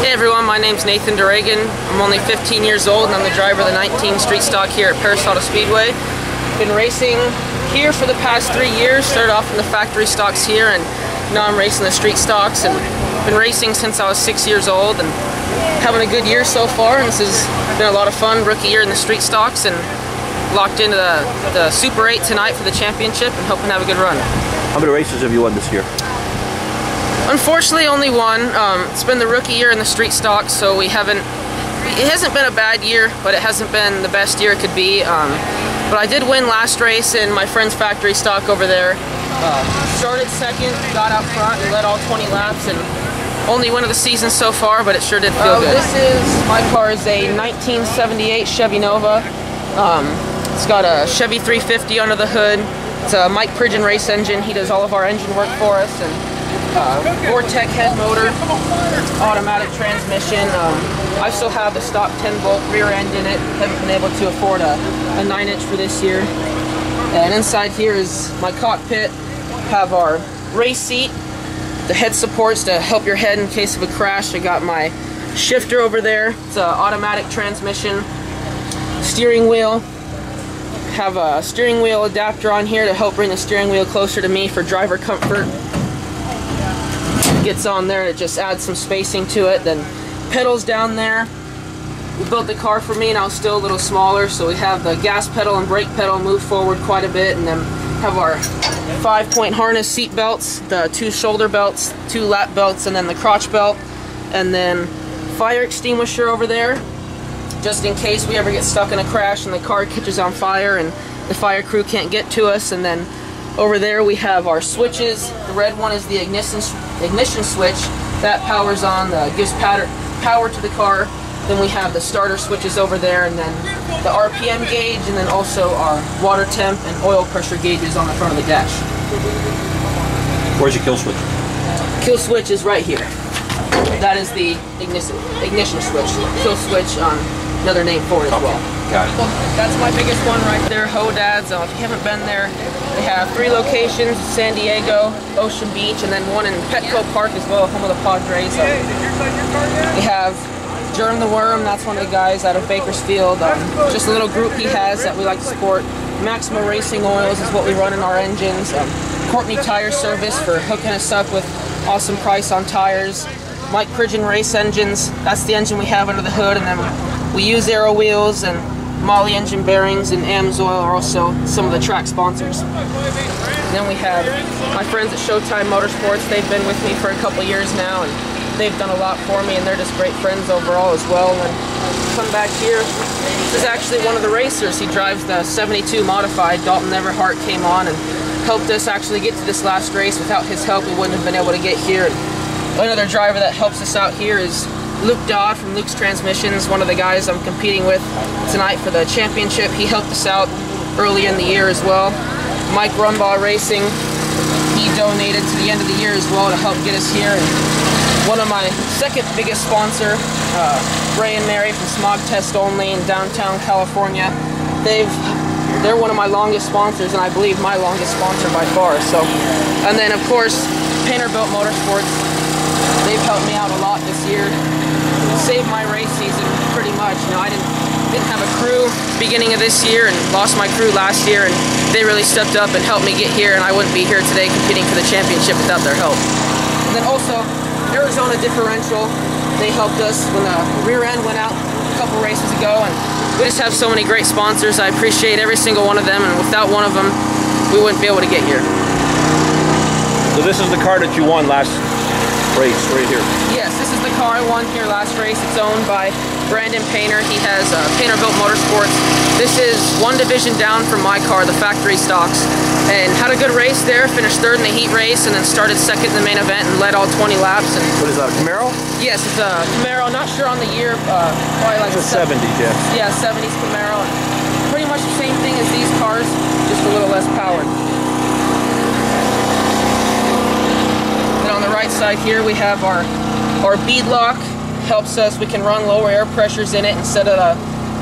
Hey everyone, my name's Nathan Deragon. I'm only 15 years old and I'm the driver of the 19 street stock here at Perris Dr Speedway. Been racing here for the past 3 years. Started off in the factory stocks here and now I'm racing the street stocks, and been racing since I was 6 years old and having a good year so far. And this has been a lot of fun. Rookie year in the street stocks and locked into the Super 8 tonight for the championship and hoping to have a good run. How many races have you won this year? Unfortunately, only one. It's been the rookie year in the street stock, so it hasn't been a bad year, but it hasn't been the best year it could be. But I did win last race in my friend's factory stock over there. Started second, got out front, and led all 20 laps, and only win of the season so far, but it sure did feel good. My car is a 1978 Chevy Nova. It's got a Chevy 350 under the hood. It's a Mike Pridgeon race engine. He does all of our engine work for us, and Vortec head motor, automatic transmission. I still have the stock 10-volt rear end in it. Haven't been able to afford a 9-inch for this year. And inside here is my cockpit. Have our race seat, the head supports to help your head in case of a crash. I got my shifter over there. It's an automatic transmission. Steering wheel. Have a steering wheel adapter on here to help bring the steering wheel closer to me for driver comfort. Gets on there, it just adds some spacing to it. Then pedals down there. We built the car for me and I was still a little smaller, so we have the gas pedal and brake pedal move forward quite a bit, and then have our 5-point harness seat belts, the 2 shoulder belts, 2 lap belts, and then the crotch belt, and then fire extinguisher over there just in case we ever get stuck in a crash and the car catches on fire and the fire crew can't get to us. And then over there we have our switches. The red one is the ignition switch. That powers on, gives power to the car. Then we have the starter switches over there, and then the RPM gauge, and then also our water temp and oil pressure gauges on the front of the dash. Where's your kill switch? Kill switch is right here. That is the ignition switch. Kill switch, another name for it as well. Got it. That's my biggest one right there, Hodad's. If you haven't been there, they have 3 locations: San Diego, Ocean Beach, and then one in Petco Park as well, home of the Padres. We have Germ the Worm, that's one of the guys out of Bakersfield. Just a little group he has that we like to support. Maximo Racing Oils is what we run in our engines. Courtney Tire Service for hooking us up with awesome price on tires. Mike Pridgeon Race Engines, that's the engine we have under the hood, and then we use Aero Wheels, and Molly Engine Bearings and AMSOIL are also some of the track sponsors. And then we have my friends at Showtime Motorsports. They've been with me for a couple years now, and they've done a lot for me, and they're just great friends overall as well. And come back here, this is actually one of the racers. He drives the 72 modified. Dalton Everhart came on and helped us actually get to this last race. Without his help, we wouldn't have been able to get here. And another driver that helps us out here is Luke Dodd from Luke's Transmissions, one of the guys I'm competing with tonight for the championship. He helped us out early in the year as well. Mike Rumbaugh Racing, he donated to the end of the year as well to help get us here. And one of my second biggest sponsor, Ray and Mary from Smog Test Only in downtown California. They're one of my longest sponsors, and I believe my longest sponsor by far. So, and then of course, Painterbuilt Motorsports. They've helped me out a lot this year. Saved my race season pretty much. You know, I didn't have a crew beginning of this year and lost my crew last year, and they really stepped up and helped me get here, and I wouldn't be here today competing for the championship without their help. And then also Arizona Differential, they helped us when the rear end went out a couple races ago, and we just have so many great sponsors. I appreciate every single one of them, and without one of them we wouldn't be able to get here. So this is the car that you won last race right here? Yes, this is the car I won here last race. It's owned by Brandon Painter. He has Painterbuilt Motorsports. This is one division down from my car, the factory stocks, and had a good race there. Finished 3rd in the heat race, and then started 2nd in the main event and led all 20 laps. And what is that, a Camaro? Yes, it's a Camaro. Not sure on the year. Probably like it's a 70s, yeah. Yeah, 70s Camaro. And pretty much the same thing as these cars, just a little less powered. On the right side here we have our bead lock. Helps us, we can run lower air pressures in it instead of the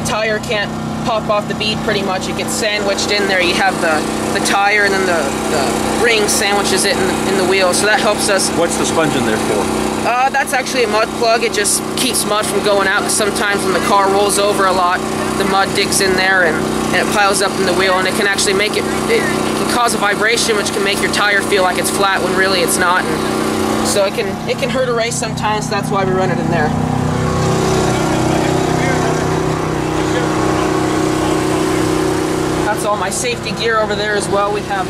tire can't pop off the bead pretty much. It gets sandwiched in there. You have the tire and then the ring sandwiches it in the wheel, so that helps us. What's the sponge in there for? That's actually a mud plug. It just keeps mud from going out. Sometimes when the car rolls over a lot, the mud digs in there and it piles up in the wheel, and it can actually make it can cause a vibration which can make your tire feel like it's flat when really it's not. And so it can hurt a race sometimes, so that's why we run it in there. That's all my safety gear over there as well. We have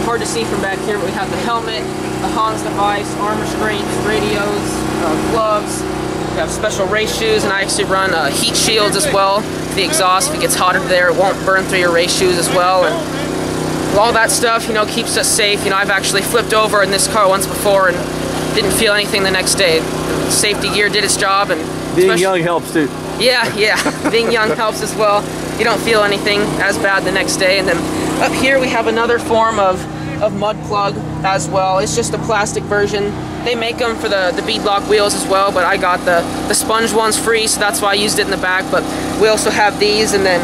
hard to see from back here, but we have the helmet, the Hans device, armor strength, radios, gloves. We have special race shoes, and I actually run heat shields as well for the exhaust. If it gets hotter there, it won't burn through your race shoes as well. And all that stuff, you know, keeps us safe. You know, I've actually flipped over in this car once before and didn't feel anything the next day. The safety gear did its job, and being young helps too. Yeah, being young helps as well. You don't feel anything as bad the next day. And then up here we have another form of mud plug as well. It's just a plastic version. They make them for the beadlock wheels as well, but I got the sponge ones free, so that's why I used it in the back. But we also have these, and then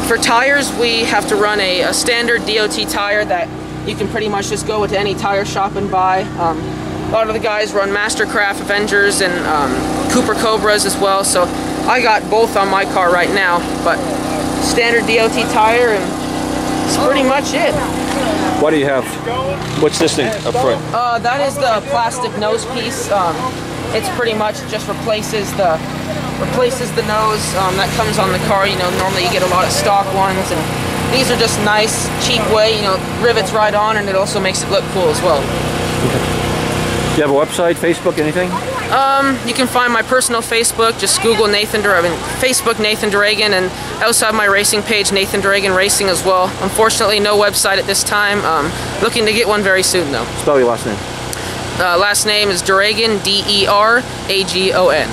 for tires we have to run a standard DOT tire that you can pretty much just go to any tire shop and buy. A lot of the guys run Mastercraft Avengers and Cooper Cobras as well, so I got both on my car right now, but standard DOT tire, and that's pretty much it. What do you have? What's this thing up front? That is the plastic nose piece. It's pretty much just replaces the nose that comes on the car. You know, normally you get a lot of stock ones, and these are just nice, cheap way. You know, rivets right on, and it also makes it look cool as well. Okay. Do you have a website, Facebook, anything? You can find my personal Facebook. Just Google Facebook Nathan Deragon, and I also have my racing page, Nathan Deragon Racing, as well. Unfortunately, no website at this time. Looking to get one very soon, though. Spell your last name. Last name is Deragon, D-E-R-A-G-O-N.